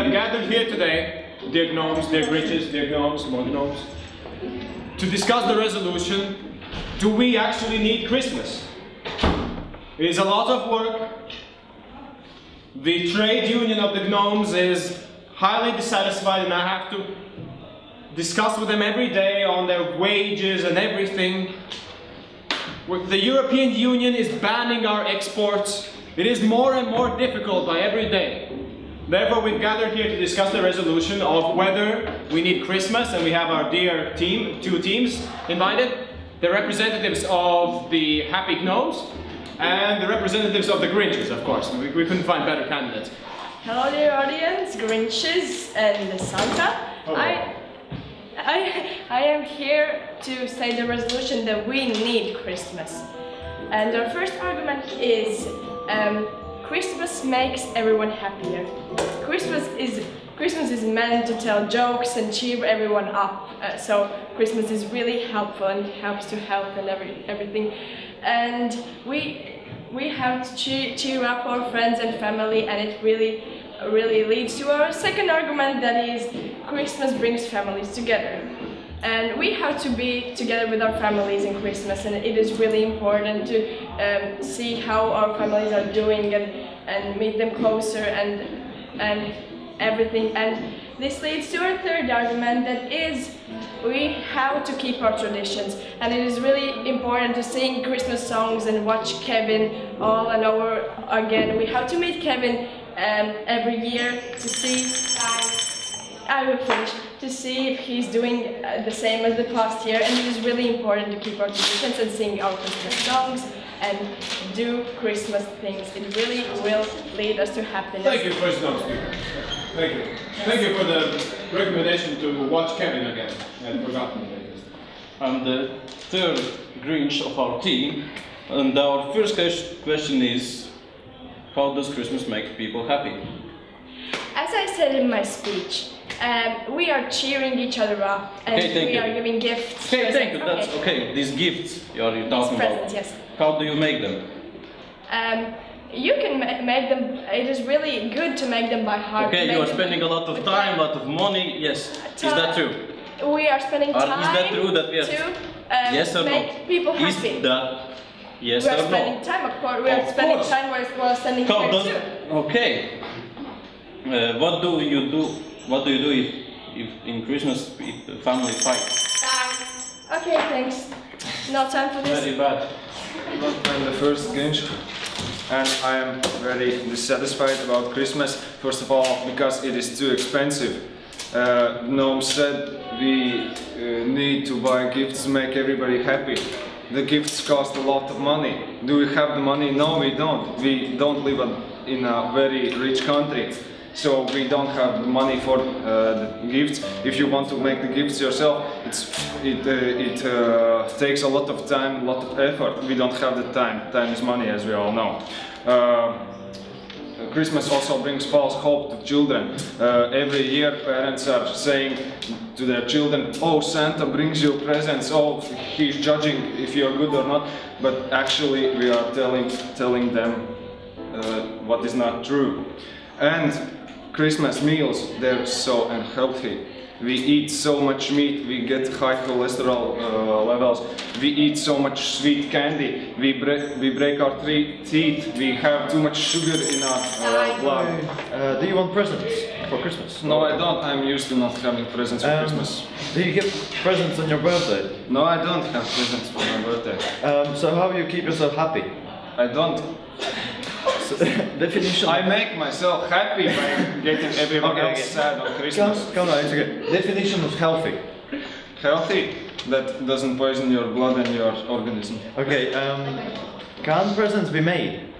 have gathered here today, dear gnomes, dear Grinches, dear gnomes, more gnomes, to discuss the resolution, do we actually need Christmas? It is a lot of work. The trade union of the gnomes is highly dissatisfied, and I have to discuss with them every day on their wages and everything. The European Union is banning our exports. It is more and more difficult by every day. Therefore, we've gathered here to discuss the resolution of whether we need Christmas, and we have our dear team, two teams invited, the representatives of the Happy Gnomes and the representatives of the Grinches, of course. We couldn't find better candidates. Hello dear audience, Grinches and Santa. Hello. I am here to say the resolution that we need Christmas. And our first argument is Christmas makes everyone happier. Christmas is meant to tell jokes and cheer everyone up. So Christmas is really helpful and helps to help and everything. And we have to cheer up our friends and family, and it really leads to our second argument, that is Christmas brings families together. And we have to be together with our families in Christmas, and it is really important to see how our families are doing and meet them closer and everything. And this leads to our third argument, that is we have to keep our traditions, and it is really important to sing Christmas songs and watch Kevin all and over again. We have to meet Kevin every year to see, I will finish, to see if he's doing the same as the past year, and it is really important to keep our traditions and sing our Christmas songs and do Christmas things. It really will lead us to happiness. Thank you, first gnome speaker. Thank you. Thank you for the recommendation to watch Kevin again. I had forgotten it. I'm the third Grinch of our team, and our first question is, how does Christmas make people happy? As I said in my speech, we are cheering each other up, and we are giving gifts. Okay, thank you. That's okay. These gifts are you talking presents, about? Yes. How do you make them? You can make them. It is really good to make them by heart. Okay, you are spending a lot of time, a lot of money. Yes, is that true? We are spending time. Is that true that we are? To yes or make people happy. Is that yes we are or spending no? time, of course. We are spending time while standing here too. Okay. What do you do? What do you do if in Christmas if the family fights? Okay, thanks. No time for this. Very bad. I'm the first Grinch, and I am very dissatisfied about Christmas. First of all, because it is too expensive. Gnome said we need to buy gifts to make everybody happy. The gifts cost a lot of money. Do we have the money? No, we don't. We don't live in a very rich country, so we don't have the money for the gifts. If you want to make the gifts yourself, it takes a lot of time, a lot of effort. We don't have the time. Time is money, as we all know. Christmas also brings false hope to children. Every year parents are saying to their children, oh, Santa brings you presents, oh, he's judging if you're good or not. But actually we are telling them what is not true. And Christmas meals, they're so unhealthy. We eat so much meat, we get high cholesterol levels. We eat so much sweet candy, we break our teeth, we have too much sugar in our blood. Do you want presents for Christmas? No, I don't. I'm used to not having presents for Christmas. Do you get presents on your birthday? No, I don't have presents for my birthday. So how do you keep yourself happy? I don't. Definition. I make myself happy by getting everyone else sad on Christmas. Come on, it's okay. Definition of healthy. Healthy? That doesn't poison your blood and your organism. Okay, can presents be made?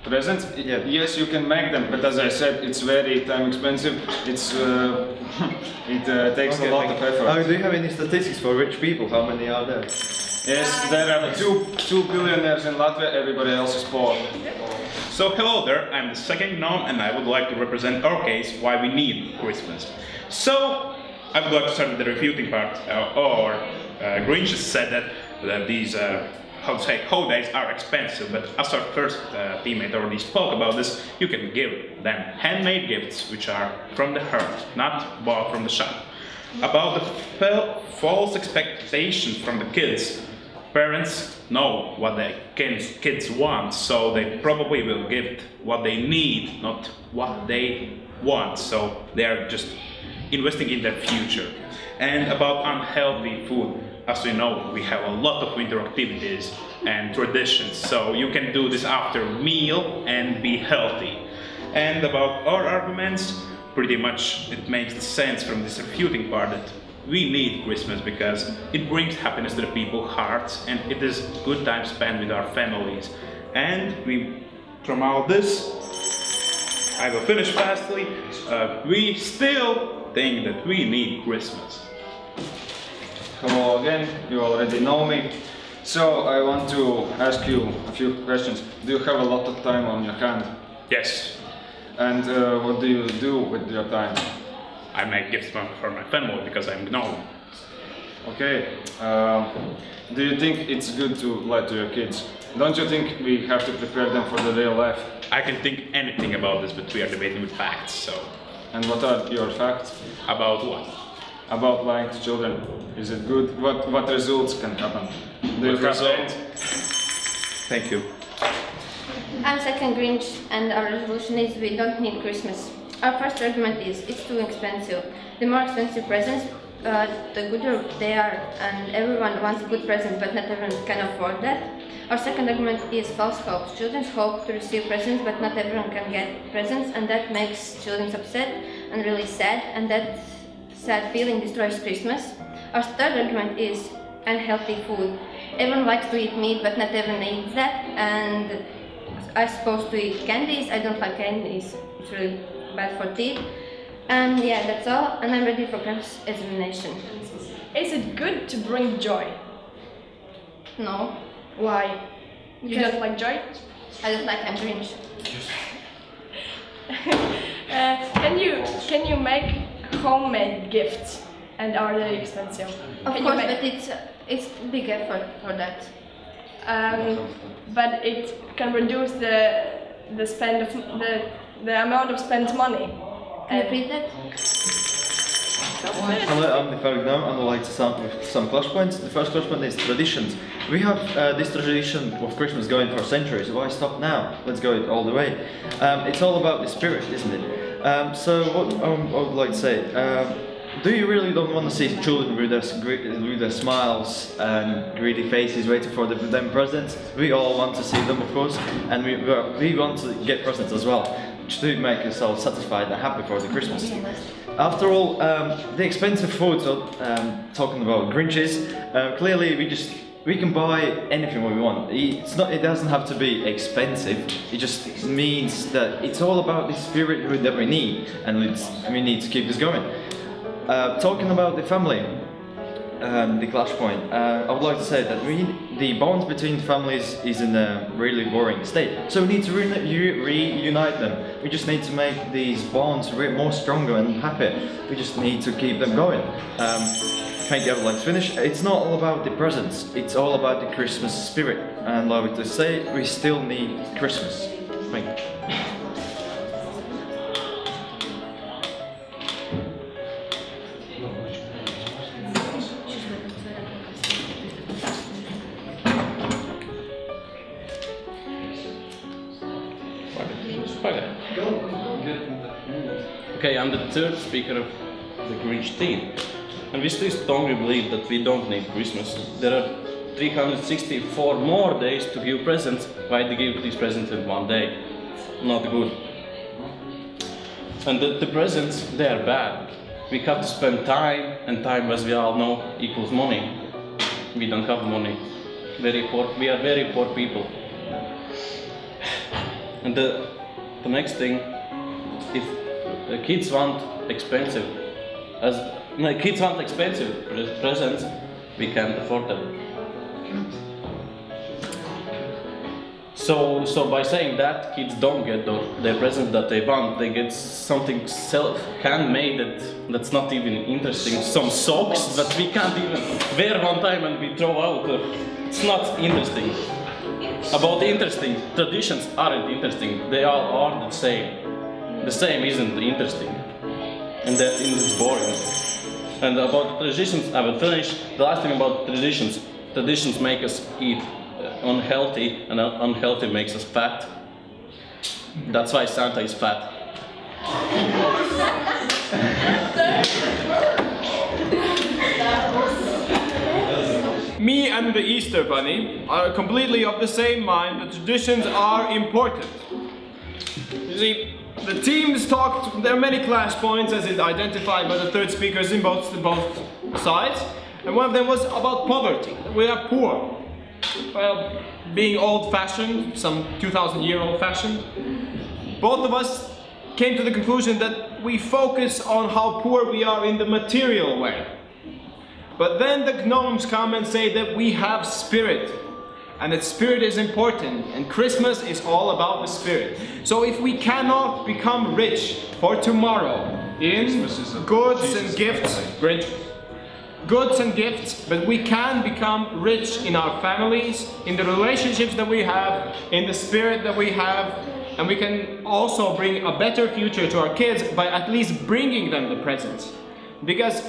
Presents? Yeah. Yes, you can make them, but as I said, it's very time expensive. It's it takes a lot of effort. Do you have any statistics for rich people? How many are there? Yes, there are two billionaires in Latvia. Everybody else is poor. So hello there, I'm the second gnome, and I would like to represent our case why we need Christmas. So I would like to start with the refuting part. Grinch said that these how to say, holidays are expensive, but as our first teammate already spoke about this, you can give them handmade gifts which are from the heart, not bought from the shop. About the false expectations from the kids, parents know what their kids want, so they probably will give what they need, not what they want, so they are just investing in their future. And about unhealthy food, as we know, we have a lot of winter activities and traditions, so you can do this after meal and be healthy. And about our arguments, pretty much it makes sense from this refuting part that we need Christmas because it brings happiness to the people's hearts and it is a good time spent with our families. And from all this, I will finish fastly, we still think that we need Christmas. Hello again, you already know me. So I want to ask you a few questions. Do you have a lot of time on your hand? Yes. And what do you do with your time? I make gifts for my family because I'm gnome. Okay. Do you think it's good to lie to your kids? Don't you think we have to prepare them for the real life? I can think anything about this, but we are debating with facts, so... And what are your facts? About what? About lying to children. Is it good? What results can happen? Do you have results? Thank you. I'm second Grinch and our resolution is we don't need Christmas. Our first argument is it's too expensive. The more expensive presents, the gooder they are, and everyone wants good presents, but not everyone can afford that. Our second argument is false hopes. Children hope to receive presents, but not everyone can get presents, and that makes children upset and really sad, and that sad feeling destroys Christmas. Our third argument is unhealthy food. Everyone likes to eat meat, but not everyone eats that, and I'm supposed to eat candies. I don't like candies. It's really bad for teeth. And yeah, that's all, and I'm ready for cross-examination. Is it good to bring joy? No. Why? You don't like joy? I don't like I'm Grinch. Can you make homemade gifts? And are they expensive? Of course, but it's big effort for that. But it can reduce the spend of the amount of spent money. Can you read that? Hello, I'm the third gnome and I'd like to start with some clash points. The first clash point is traditions. We have this tradition of Christmas going for centuries. Why stop now? Let's go all the way. It's all about the spirit, isn't it? So what I would like to say, do you really don't want to see children with their smiles and greedy faces waiting for them presents? We all want to see them, of course, and we want to get presents as well, to make ourselves satisfied and happy for the Christmas. After all, the expensive food, talking about Grinches, clearly we can buy anything we want. It doesn't have to be expensive. It just means that it's all about the spirit that we need, and we need to keep this going. Talking about the family, the clash point, I would like to say that the bonds between families is in a really boring state. So we need to reunite them. We just need to make these bonds more stronger and happier. We just need to keep them going. Thank you, I would like to finish. It's not all about the presents, it's all about the Christmas spirit. And I would like to say, we still need Christmas. Thank you. Okay, I'm the third speaker of the Grinch team, and we still strongly believe that we don't need Christmas. There are 364 more days to give presents. Why to give these presents in one day? Not good. And the presents, they are bad. We have to spend time, and time, as we all know, equals money. We don't have money. We are very poor people. And the next thing, if the kids want expensive presents, we can't afford them. So by saying that kids don't get their presents that they want, they get something handmade that's not even interesting. Some socks that we can't even wear one time and we throw out. It's not interesting. About interesting, traditions aren't interesting. They all are the same. The same isn't interesting. And that is boring. And about traditions, I will finish. The last thing about traditions. Traditions make us eat unhealthy, and unhealthy makes us fat. That's why Santa is fat. Me and the Easter Bunny are completely of the same mind that traditions are important. You see, the teams talked, there are many clash points as is identified by the third speakers in both sides, and one of them was about poverty. We are poor. Well, being old-fashioned, some 2,000-year old-fashioned, both of us came to the conclusion that we focus on how poor we are in the material way. But then the gnomes come and say that we have spirit, and that spirit is important, and Christmas is all about the spirit. So if we cannot become rich for tomorrow in goods and gifts, but we can become rich in our families, in the relationships that we have, in the spirit that we have, and we can also bring a better future to our kids by at least bringing them the presents. Because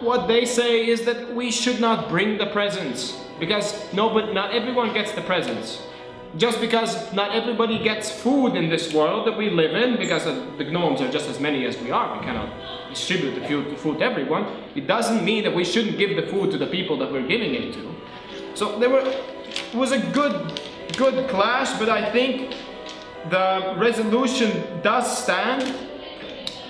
what they say is that we should not bring the presents, because not everyone gets the presents. Just because not everybody gets food in this world that we live in, because the gnomes are just as many as we are, we cannot distribute the food to everyone, it doesn't mean that we shouldn't give the food to the people that we're giving it to. So it was a good clash, but I think the resolution does stand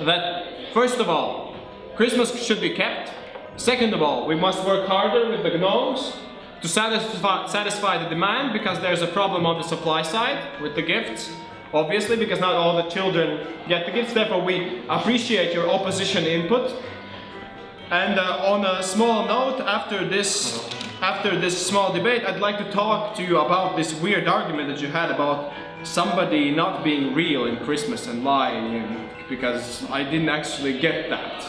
that, first of all, Christmas should be kept. Second of all, we must work harder with the gnomes to satisfy the demand, because there's a problem on the supply side with the gifts, obviously, because not all the children get the gifts. Therefore, we appreciate your opposition input. And on a small note, after this small debate, I'd like to talk to you about this weird argument that you had about somebody not being real in Christmas and lying, because I didn't actually get that.